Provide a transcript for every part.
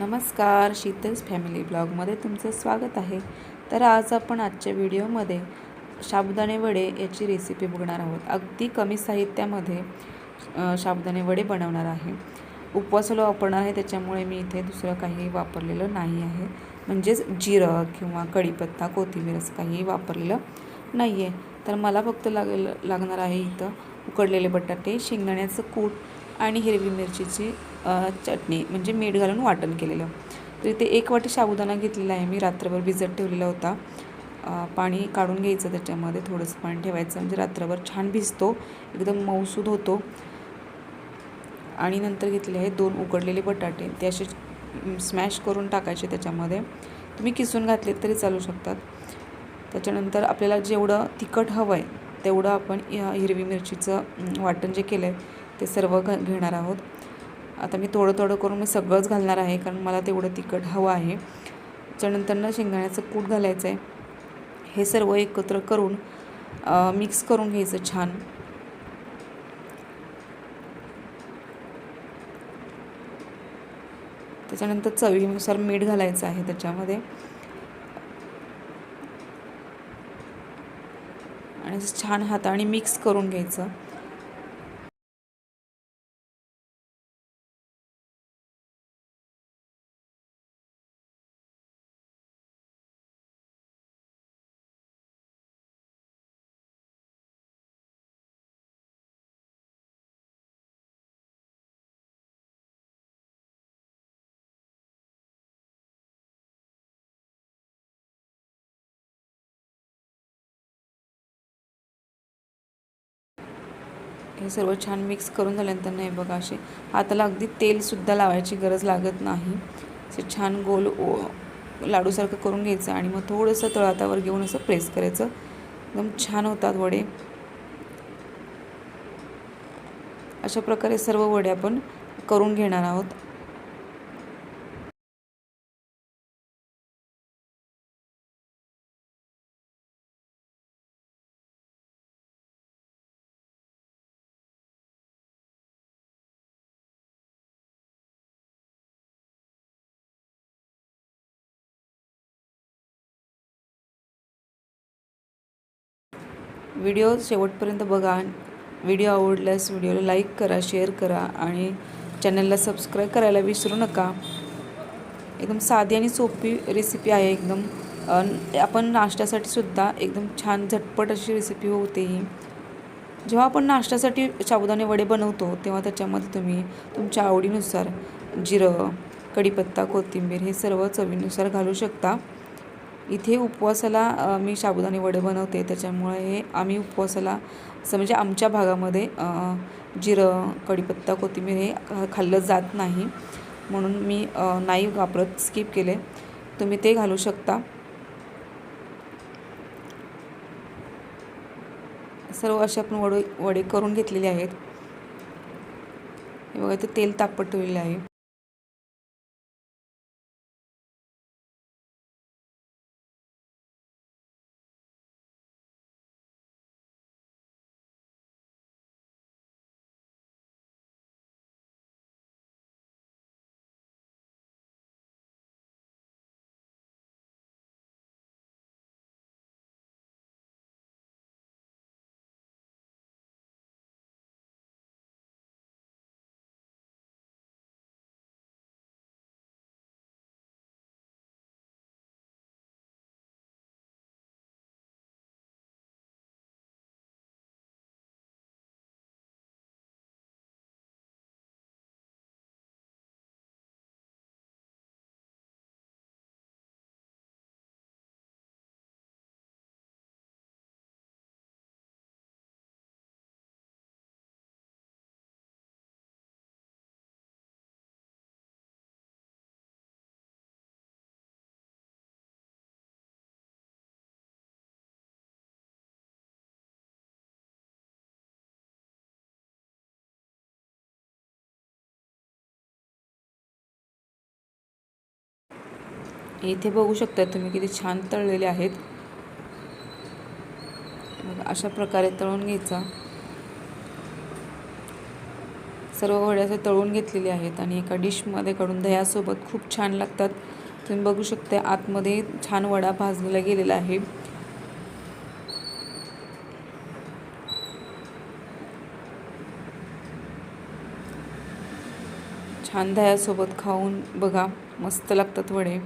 नमस्कार, शीतल्स फॅमिली ब्लॉगमध्ये तुमचं स्वागत आहे. तर आज आपण आजच्या व्हिडिओमध्ये साबुदाणे वडे याची रेसिपी बघणार आहोत. अगदी कमी साहित्यामध्ये साबुदाणे वडे बनवणार आहे. उपवासाला वापरणार आहे, त्याच्यामुळे मी इथे दुसरं काही वापरलेलं नाही आहे. म्हणजेच जिरं किंवा कढीपत्ता, कोथिंबीर असं काही वापरलेलं नाही आहे. तर मला फक्त लागणार आहे इथं उकडलेले बटाटे, शेंगदाण्याचं कूट आणि हिरवी मिरचीची चटणी, म्हणजे मीठ घालून वाटण केलेलं. तर इथे 1 वाटी साबुदाणा घेतलेला आहे मी, रात्रभर भिजत ठेवलेला होता. पाणी काढून घ्यायचं, त्याच्यामध्ये थोडंसं पाणी ठेवायचं, म्हणजे रात्रभर छान भिजतो, एकदम मऊसूद होतो. आणि नंतर घेतले आहे 2 उकडलेले बटाटे, ते असे स्मॅश करून टाकायचे त्याच्यामध्ये. तुम्ही किसून घातले तरी चालू शकतात. त्याच्यानंतर आपल्याला जेवढं तिखट हवं आहे तेवढं आपण हिरवी मिरचीचं वाटण जे केलं आहे ते सर्व घेणार आहोत. आता मी थोडं थोडं करून मी सगळंच घालणार आहे, कारण मला तेवढं तिखट हवं आहे. त्याच्यानंतर शेंगदाण्याचं कूट घालायचं आहे. हे सर्व एकत्र करून मिक्स करून घ्यायचं छान. त्याच्यानंतर चवीनुसार मीठ घालायचं आहे त्याच्यामध्ये, आणि छान हाताने मिक्स करून घ्यायचं. हे सर्व छान मिक्स करून झाल्यानंतर नाही बघा, असे हाताला अगदी तेलसुद्धा लावायची गरज लागत नाही. असे छान गोल लाडूसारखं करून घ्यायचं आणि मग थोडंसं तळहातावर घेऊन असं प्रेस करायचं. एकदम छान होतात वडे. अशा प्रकारे सर्व वडे आपण करून घेणार आहोत. व्हिडिओ शेवटपर्यंत बघा. व्हिडिओ आवडल्यास व्हिडिओला लाईक करा, शेअर करा आणि चॅनलला सबस्क्राईब करायला विसरू नका. एकदम साधी आणि सोपी रेसिपी आहे एकदम. आपण नाश्त्यासाठी सुद्धा एकदम छान झटपट अशी रेसिपी होते ही. जेव्हा आपण नाश्त्यासाठी साबुदाणे वडे बनवतो तेव्हा त्याच्यामध्ये तुम्ही तुमच्या आवडीनुसार जिरं, कढीपत्ता, कोथिंबीर हे सर्व चवीनुसार घालू शकता. इथे उपवासाला मी साबुदाणे वडे बनवते, त्याच्यामुळे हे आम्ही उपवासाला असं म्हणजे आमच्या भागामध्ये जिरं, कढीपत्ता, कोथिंबीर हे खाल्लं जात नाही, म्हणून मी नाही वापरत, स्किप केले. तुम्ही ते घालू शकता. सर्व असे आपण वडे करून घेतलेले आहेत. हे बघा, इथे तेल तापत ठेवलेलं आहे. इथे बघू शकता तुम्ही किती छान तळलेले आहेत. अशा प्रकारे तळून घ्यायचा. सर्व वडे असे तळून घेतलेले आहेत आणि एका डिशमध्ये काढून दह्यासोबत खूप छान लागतात. तुम्ही बघू शकता आतमध्ये छान वडा भाजलेला गेलेला आहे. छान दह्यासोबत खाऊन बघा, मस्त लागतात वडे.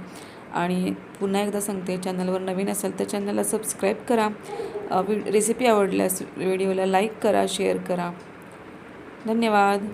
आणि पुन्हा एकदा सांगते, चॅनलवर नवीन असाल तर चॅनलला सबस्क्राईब करा. रेसिपी आवडल्यास व्हिडिओला लाईक करा, शेअर करा. धन्यवाद.